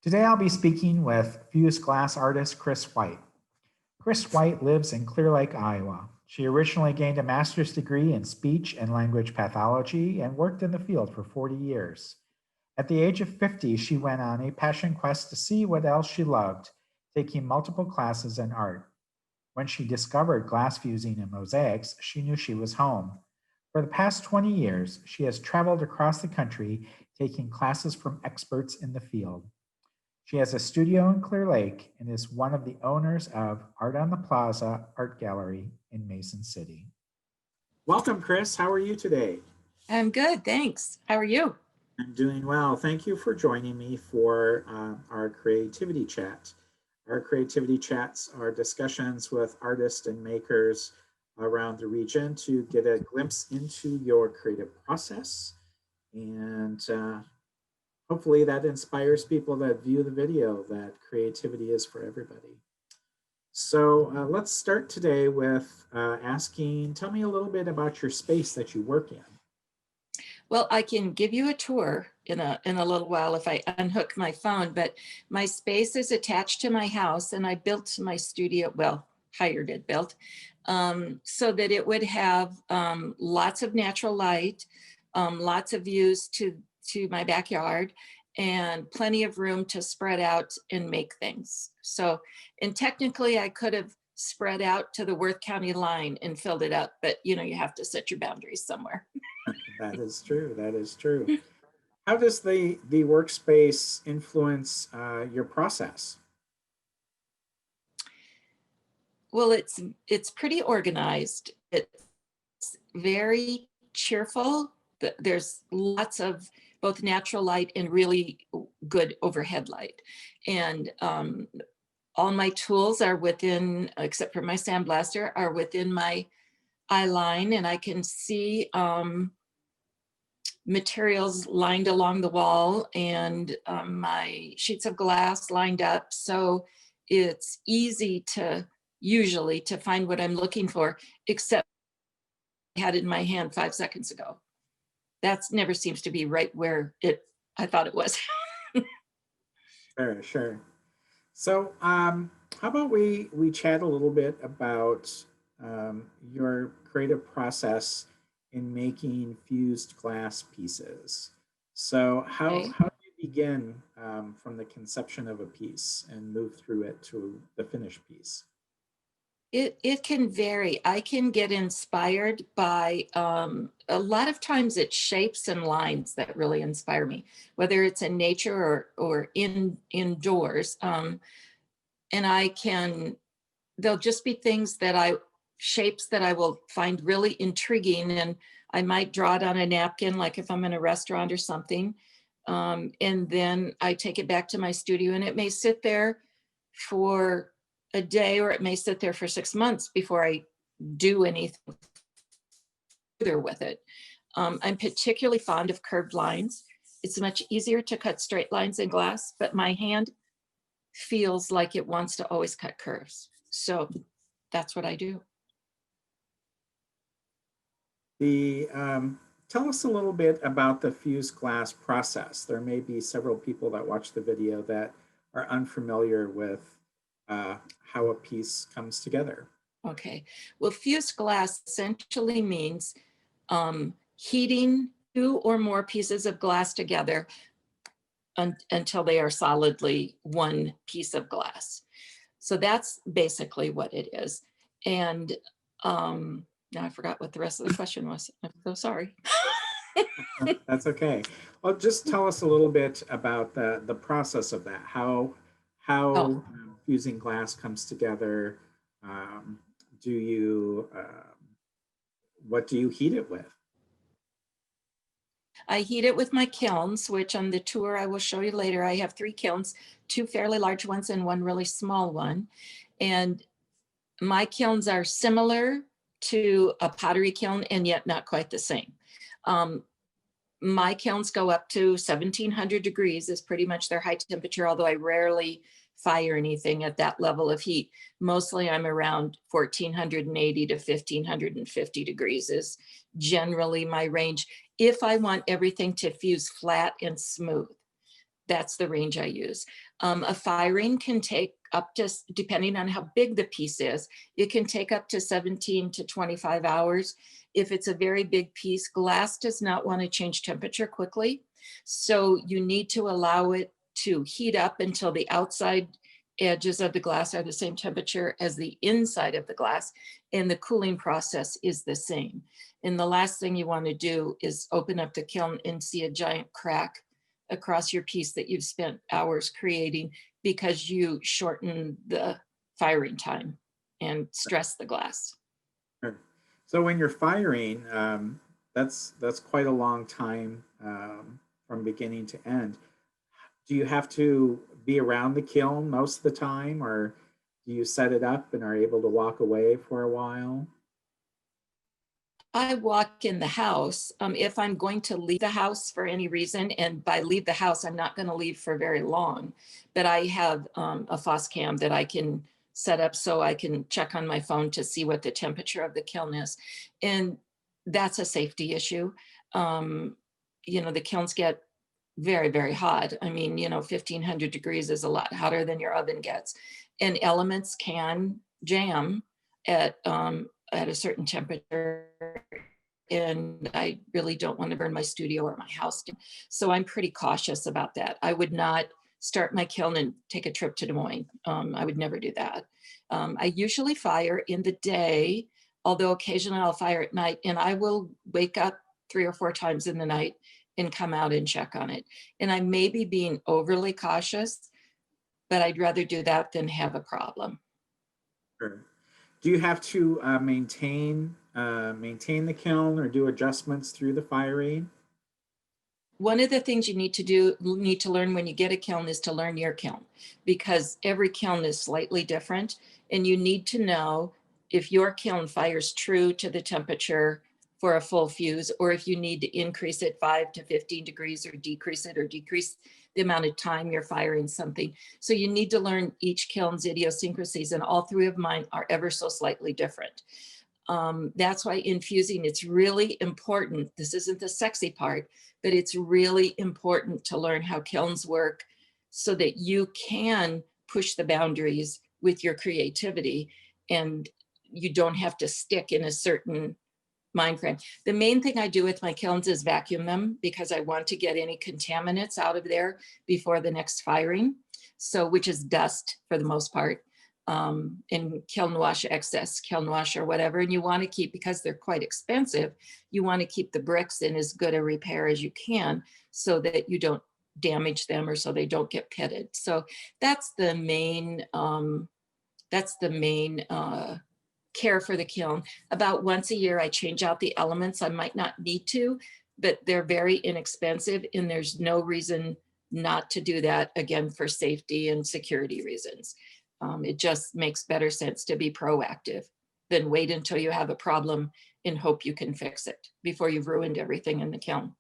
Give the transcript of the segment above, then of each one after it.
Today I'll be speaking with fused glass artist Chris White. Chris White lives in Clear Lake, Iowa. She originally gained a master's degree in speech and language pathology and worked in the field for 40 years. At the age of 50, she went on a passion quest to see what else she loved, taking multiple classes in art. When she discovered glass fusing and mosaics, she knew she was home. For the past 20 years, she has traveled across the country taking classes from experts in the field. She has a studio in Clear Lake and is one of the owners of Art on the Plaza Art Gallery in Mason City. Welcome, Chris. How are you today? I'm good, thanks. How are you? I'm doing well. Thank you for joining me for our creativity chat. Our creativity chats are discussions with artists and makers around the region to get a glimpse into your creative process. And hopefully that inspires people that view the video that creativity is for everybody. So let's start today with tell me a little bit about your space that you work in. Well, I can give you a tour in a little while if I unhook my phone, but my space is attached to my house and I built my studio, well, hired it built, so that it would have lots of natural light, lots of views to my backyard, and plenty of room to spread out and make things. So, and technically I could have spread out to the Worth County line and filled it up, but you have to set your boundaries somewhere. That is true. That is true. How does the workspace influence your process? Well, it's pretty organized. It's very cheerful. There's lots of both natural light and really good overhead light. And all my tools are within, except for my sandblaster, are within my eye line, and I can see materials lined along the wall and my sheets of glass lined up. So it's easy to usually to find what I'm looking for, except I had it in my hand 5 seconds ago. That never seems to be right where I thought it was. Sure, sure. So how about we chat a little bit about your creative process in making fused glass pieces. So Okay. how do you begin from the conception of a piece and move through it to the finished piece? It can vary. I can get inspired by a lot of times it's shapes and lines that really inspire me, whether it's in nature or indoors. And there'll just be things shapes that I will find really intriguing, and I might draw it on a napkin, like if I'm in a restaurant or something. And then I take it back to my studio and it may sit there for a day, or it may sit there for 6 months before I do anything further with it. I'm particularly fond of curved lines. It's much easier to cut straight lines in glass, but my hand feels like it wants to always cut curves. So that's what I do. Tell us a little bit about the fused glass process. There may be several people that watch the video that are unfamiliar with how a piece comes together. Okay. Well, fused glass essentially means heating 2 or more pieces of glass together until they are solidly one piece of glass. So that's basically what it is. And now I forgot what the rest of the question was. I'm so sorry. That's okay. Well, just tell us a little bit about the process of that. How Oh, fusing glass comes together. Um, do you what do you heat it with? I heat it with my kilns, which on the tour I will show you later. I have 3 kilns, 2 fairly large ones and 1 really small one. And my kilns are similar to a pottery kiln and yet not quite the same. My kilns go up to 1700 degrees is pretty much their high temperature, although I rarely fire anything at that level of heat. Mostly I'm around 1480 to 1550 degrees is generally my range if I want everything to fuse flat and smooth. That's the range I use. A firing can take up to, depending on how big the piece is, it can take up to 17 to 25 hours. If it's a very big piece, glass does not want to change temperature quickly. So you need to allow it to heat up until the outside edges of the glass are the same temperature as the inside of the glass, and the cooling process is the same. And the last thing you want to do is open up the kiln and see a giant crack across your piece that you've spent hours creating because you shorten the firing time and stress the glass. Sure. So when you're firing, that's quite a long time from beginning to end. Do you have to be around the kiln most of the time, or do you set it up and are able to walk away for a while? I walk in the house. If I'm going to leave the house for any reason, and by leave the house, I'm not going to leave for very long, but I have a FOSS cam that I can set up so I can check on my phone to see what the temperature of the kiln is. And that's a safety issue. Um, the kilns get very, very hot. I mean, 1500 degrees is a lot hotter than your oven gets. And elements can jam at a certain temperature, and I really don't want to burn my studio or my house down. So I'm pretty cautious about that. I would not start my kiln and take a trip to Des Moines. I would never do that. I usually fire in the day, although occasionally I'll fire at night, and I will wake up 3 or 4 times in the night and come out and check on it. And I may be being overly cautious, but I'd rather do that than have a problem. Sure. Do you have to maintain the kiln or do adjustments through the firing? One of the things you need to learn when you get a kiln is to learn your kiln, because every kiln is slightly different, and you need to know if your kiln fires true to the temperature for a full fuse, or if you need to increase it 5 to 15 degrees, or decrease the amount of time you're firing something. So you need to learn each kiln's idiosyncrasies, and all three of mine are ever so slightly different. That's why in fusing, it's really important. This isn't the sexy part, but it's really important to learn how kilns work so that you can push the boundaries with your creativity, and you don't have to stick in a certain mind frame. The main thing I do with my kilns is vacuum them, because I want to get any contaminants out of there before the next firing. So, which is dust for the most part, and kiln wash excess, kiln wash or whatever. And you want to keep, because they're quite expensive, you want to keep the bricks in as good a repair as you can so that you don't damage them, or so they don't get pitted. So that's the main, care for the kiln. About once a year, I change out the elements. I might not need to, but they're very inexpensive, and there's no reason not to do that, again, for safety and security reasons. It just makes better sense to be proactive than wait until you have a problem and hope you can fix it before you've ruined everything in the kiln.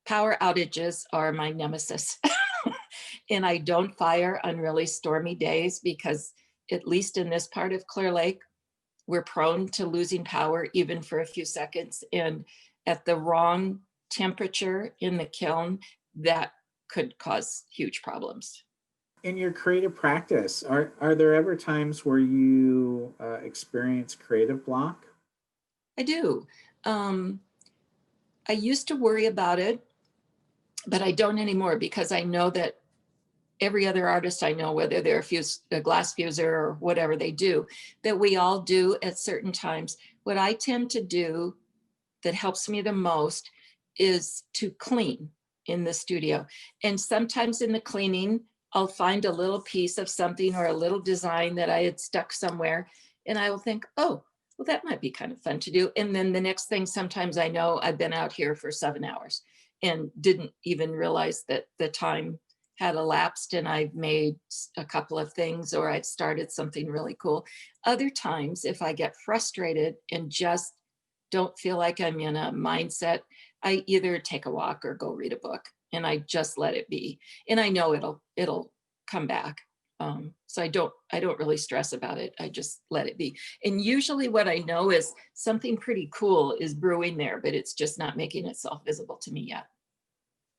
Power outages are my nemesis. And I don't fire on really stormy days, because at least in this part of Clear Lake, we're prone to losing power even for a few seconds. And at the wrong temperature in the kiln, that could cause huge problems. In your creative practice, are there ever times where you experience creative block? I do. Um, I used to worry about it, but I don't anymore, because I know that every other artist I know, whether they're a glass fuser or whatever they do, that we all do at certain times. What I tend to do that helps me the most is to clean in the studio. And sometimes in the cleaning, I'll find a little piece of something or a little design that I had stuck somewhere, and I will think, oh, well, that might be kind of fun to do. And then the next thing, sometimes I know I've been out here for 7 hours and didn't even realize that the time had elapsed, and I've made a couple of things, or I've started something really cool. Other times, if I get frustrated and just don't feel like I'm in a mindset, I either take a walk or go read a book, and I just let it be. And I know it'll come back. So I don't really stress about it. I just let it be. And usually what I know is something pretty cool is brewing there, but it's just not making itself visible to me yet.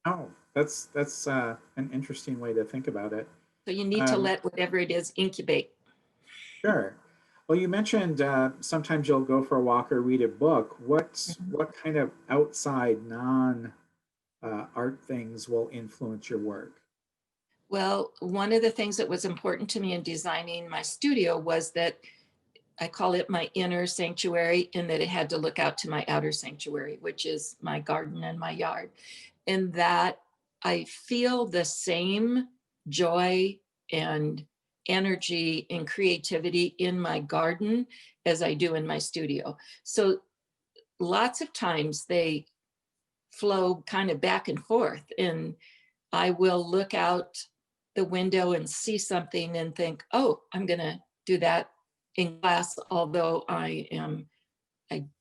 Oh, That's an interesting way to think about it. So you need to Um, let whatever it is incubate. sure. Well, you mentioned sometimes you'll go for a walk or read a book. Mhm. What kind of outside non art things will influence your work? Well, one of the things that was important to me in designing my studio was that I call it my inner sanctuary, and that it had to look out to my outer sanctuary, which is my garden and my yard. And that I feel the same joy and energy and creativity in my garden as I do in my studio. So lots of times they flow kind of back and forth, and I will look out the window and see something and think, oh, I'm going to do that in class, although I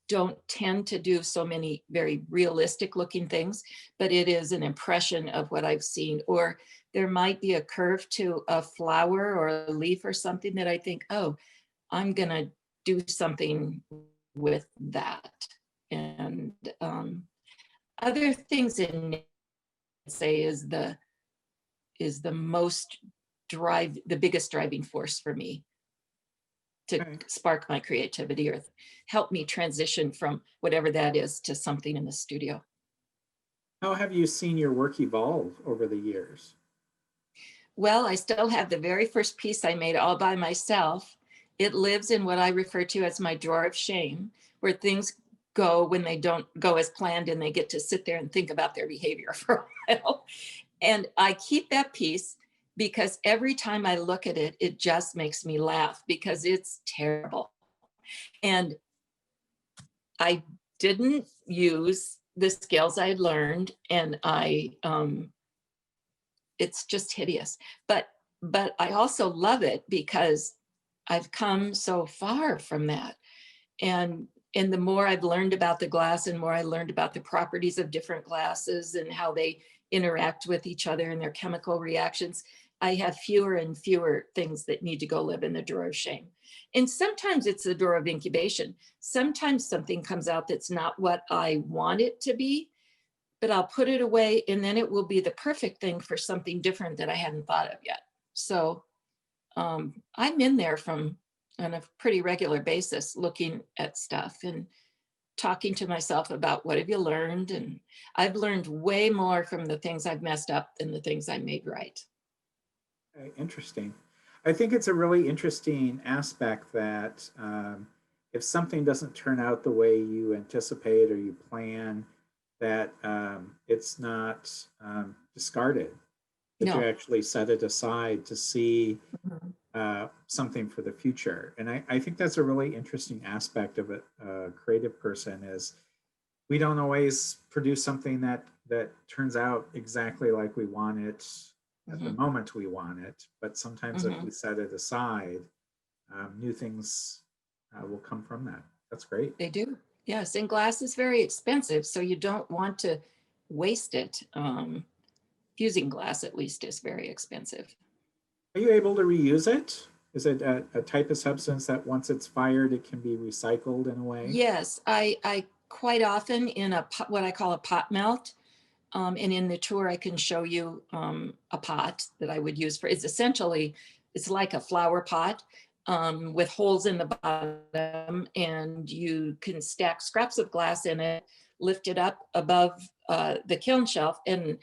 don't tend to do so many very realistic looking things, but it is an impression of what I've seen. Or there might be a curve to a flower or a leaf or something that I think, oh, I'm going to do something with that. And other things in say is the most the biggest driving force for me to Okay. spark my creativity or help me transition from whatever that is to something in the studio. How have you seen your work evolve over the years? Well, I still have the very first piece I made all by myself. It lives in what I refer to as my drawer of shame, where things go when they don't go as planned and they get to sit there and think about their behavior for a while. And I keep that piece because every time I look at it, it just makes me laugh because it's terrible. And I didn't use the skills I had learned, and it's just hideous. But I also love it because I've come so far from that. And the more I've learned about the glass and more I learned about the properties of different glasses and how they interact with each other and their chemical reactions, I have fewer and fewer things that need to go live in the drawer of shame. And sometimes it's the drawer of incubation. Sometimes something comes out that's not what I want it to be, but I'll put it away and then it will be the perfect thing for something different that I hadn't thought of yet. So I'm in there from on a pretty regular basis looking at stuff and talking to myself about what have you learned. And I've learned way more from the things I've messed up than the things I made right. Interesting. I think it's a really interesting aspect that if something doesn't turn out the way you anticipate or you plan, that it's not discarded, that you No. actually set it aside to see Mhm. something for the future. And I think that's a really interesting aspect of a creative person is we don't always produce something that turns out exactly like we want it at the Mhm. moment we want it. But sometimes if we Mhm. set it aside, new things will come from that. That's great. They do. Yes. And glass is very expensive, so you don't want to waste it. Fusing glass, at least, is very expensive. Are you able to reuse it? Is it a type of substance that once it's fired, it can be recycled in a way? Yes, I quite often in a pot, what I call a pot melt, and in the tour I can show you a pot that I would use for. It's essentially it's like a flower pot with holes in the bottom, and you can stack scraps of glass in it, lift it up above the kiln shelf, and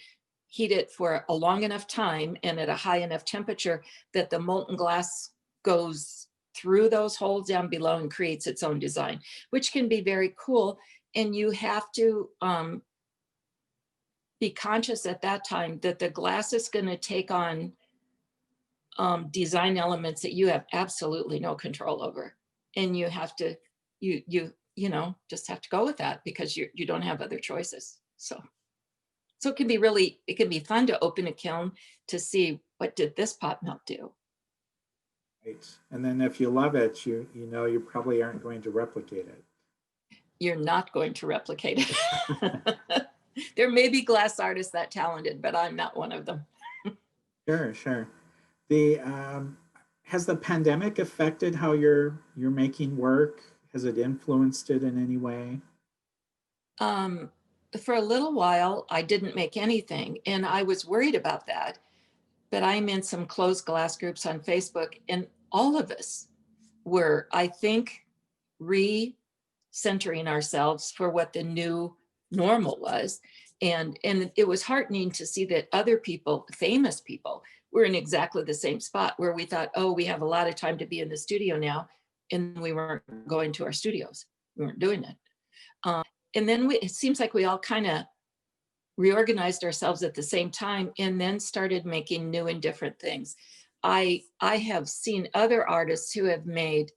heat it for a long enough time and at a high enough temperature that the molten glass goes through those holes down below and creates its own design, which can be very cool. And you have to be conscious at that time that the glass is going to take on design elements that you have absolutely no control over, and you have to you know just have to go with that because you don't have other choices. So it can be really, it can be fun to open a kiln to see what did this pot melt do. Right. And then if you love it, you know you probably aren't going to replicate it. You're not going to replicate it. There may be glass artists that talented, but I'm not one of them. Sure, sure. The has the pandemic affected how you're making work? Has it influenced it in any way? Um, for a little while, I didn't make anything, and I was worried about that. But I'm in some closed glass groups on Facebook, and all of us were, I think, re-centering ourselves for what the new normal was. And it was heartening to see that other people, famous people, were in exactly the same spot where we thought, oh, we have a lot of time to be in the studio now. And we weren't going to our studios. We weren't doing it. And then it seems like we all kind of reorganized ourselves at the same time and then started making new and different things. I have seen other artists who have made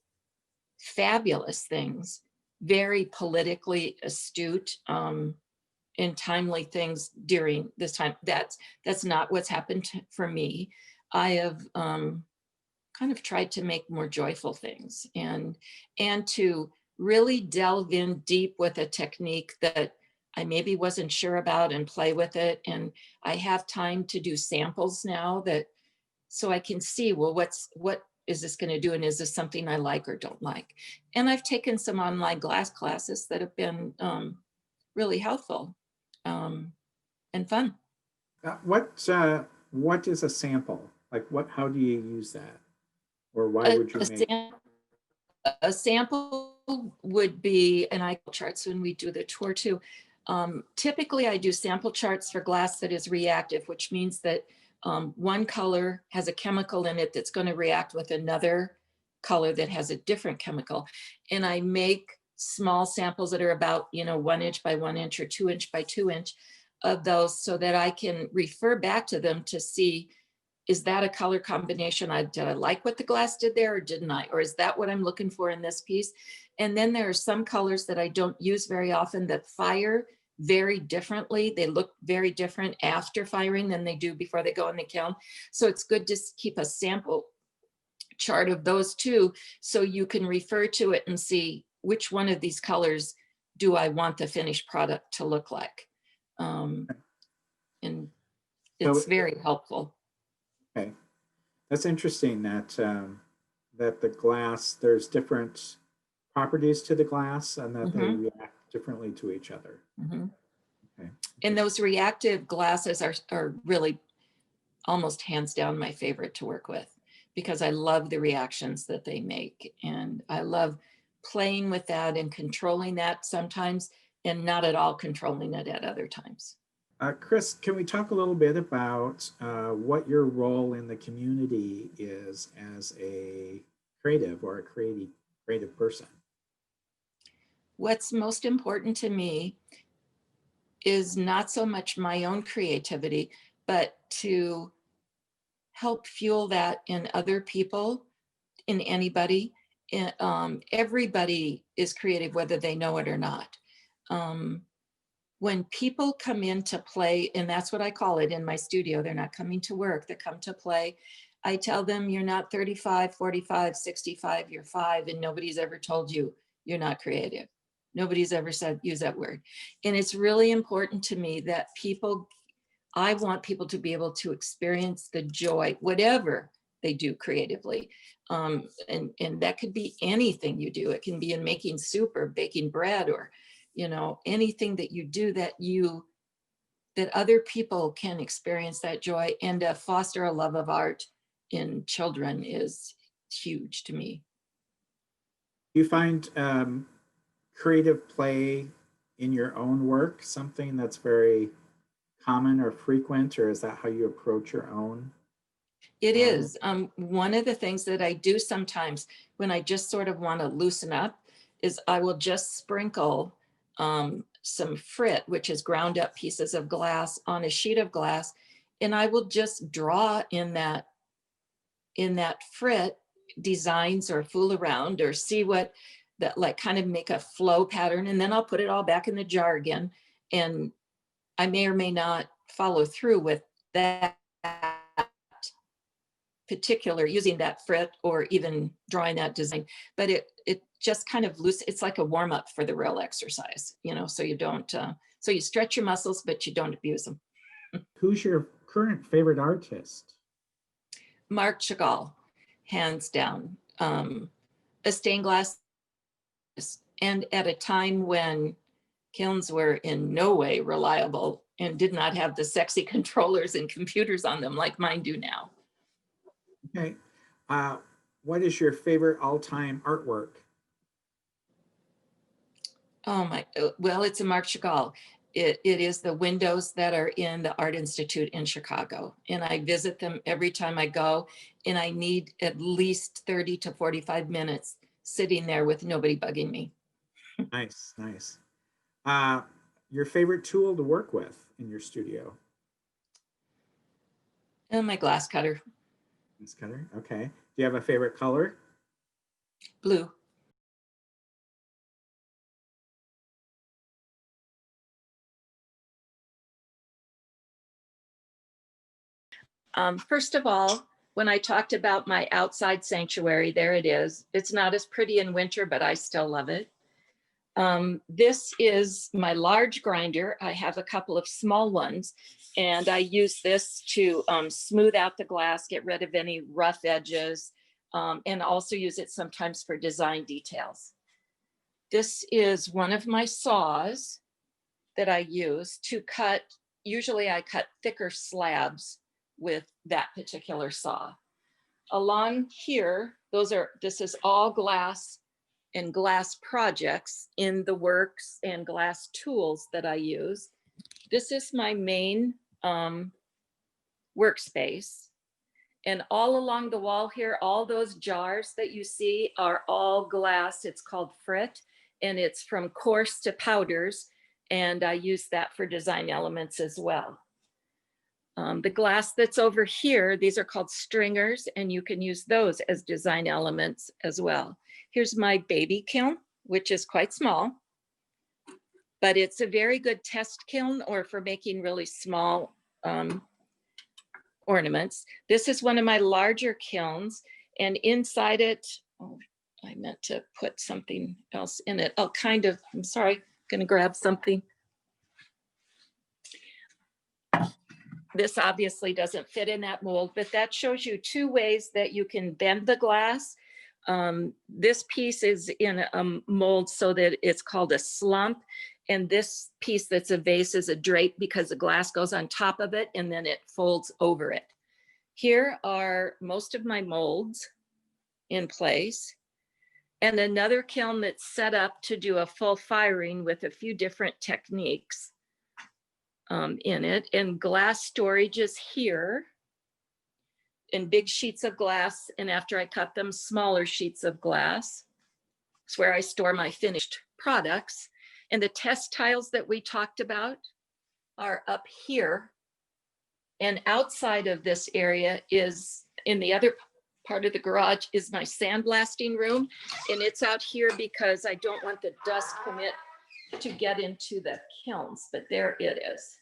fabulous things, very politically astute, and timely things during this time. That's not what's happened for me. I have kind of tried to make more joyful things and to really delve in deep with a technique that I maybe wasn't sure about and play with it. And I have time to do samples now that so I can see, well, what is this going to do? And is this something I like or don't like? And I've taken some online glass classes that have been really helpful and fun. What is a sample? Like how do you use that? Or why A, would you a, make? sam- a sample would be, and I charts when we do the tour too. Typically, I do sample charts for glass that is reactive, which means that one color has a chemical in it that's going to react with another color that has a different chemical. And I make small samples that are about 1 inch by 1 inch or 2 inch by 2 inch of those so that I can refer back to them to see, is that a color combination? Did I like what the glass did there or didn't I? Or is that what I'm looking for in this piece? And then there are some colors that I don't use very often that fire very differently. They look very different after firing than they do before they go in the kiln. So it's good to keep a sample chart of those two so you can refer to it and see which one of these colors do I want the finished product to look like. And it's So, very helpful. okay, that's interesting that the glass, there's different properties to the glass and that they Mm-hmm. react differently to each other. Mm-hmm. Okay. And those reactive glasses are really almost hands down my favorite to work with because I love the reactions that they make. And I love playing with that and controlling that sometimes and not at all controlling it at other times. Chris, can we talk a little bit about what your role in the community is as a creative or a creative person? What's most important to me is not so much my own creativity, but to help fuel that in other people, in anybody. Everybody is creative, whether they know it or not. When people come in to play, and that's what I call it in my studio, they're not coming to work, they come to play. I tell them, you're not 35, 45, 65, you're 5, and nobody's ever told you you're not creative. Nobody's ever said, use that word. And it's really important to me that I want people to be able to experience the joy, whatever they do creatively. And that could be anything you do. It can be in making soup or baking bread or, anything that you do that other people can experience that joy, and to foster a love of art in children is huge to me. Do you find creative play in your own work something that's very common or frequent, or is that how you approach your own? It Um, is. One of the things that I do sometimes when I just sort of want to loosen up is I will just sprinkle some frit, which is ground up pieces of glass, on a sheet of glass, and I will just draw in that frit designs or fool around or see what that, like, kind of make a flow pattern, and then I'll put it all back in the jar again. And I may or may not follow through with that particular, using that frit or even drawing that design, but it just kind of loose. It's like a warm up for the real exercise, so you don't, so you stretch your muscles, but you don't abuse them. who's your current favorite artist? Marc Chagall, hands down. A stained glass, and at a time when kilns were in no way reliable and did not have the sexy controllers and computers on them like mine do now. Okay. What is your favorite all-time artwork? Oh my, well, it's a Marc Chagall. It is the windows that are in the Art Institute in Chicago. And I visit them every time I go, and I need at least 30 to 45 minutes sitting there with nobody bugging me. Nice, nice. Your favorite tool to work with in your studio? And my glass cutter, Glass cutter. Okay. Do you have a favorite color? blue. First of all, when I talked about my outside sanctuary, there it is. It's not as pretty in winter, but I still love it. This is my large grinder. I have a couple of small ones, and I use this to smooth out the glass, get rid of any rough edges, and also use it sometimes for design details. This is one of my saws that I use to cut. Usually I cut thicker slabs with that particular saw. Along here, this is all glass and glass projects in the works and glass tools that I use. This is my main workspace. And all along the wall here, all those jars that you see are all glass. It's called frit, and it's from coarse to powders. And I use that for design elements as well. The glass that's over here, these are called stringers, and you can use those as design elements as well. Here's my baby kiln, which is quite small, but it's a very good test kiln or for making really small ornaments. This is one of my larger kilns, and inside it, oh, I meant to put something else in it. Oh, kind of, I'm sorry, I'm gonna grab something. This obviously doesn't fit in that mold, but that shows you two ways that you can bend the glass. This piece is in a mold so that it's called a slump. And this piece that's a vase is a drape because the glass goes on top of it and then it folds over it. Here are most of my molds in place. And another kiln that's set up to do a full firing with a few different techniques in it, and glass storage is here in big sheets of glass, and after I cut them, smaller sheets of glass. It's where I store my finished products. And the test tiles that we talked about are up here, and outside of this area is, in the other part of the garage, is my sandblasting room, and it's out here because I don't want the dust commit to get into the kilns, but there it is.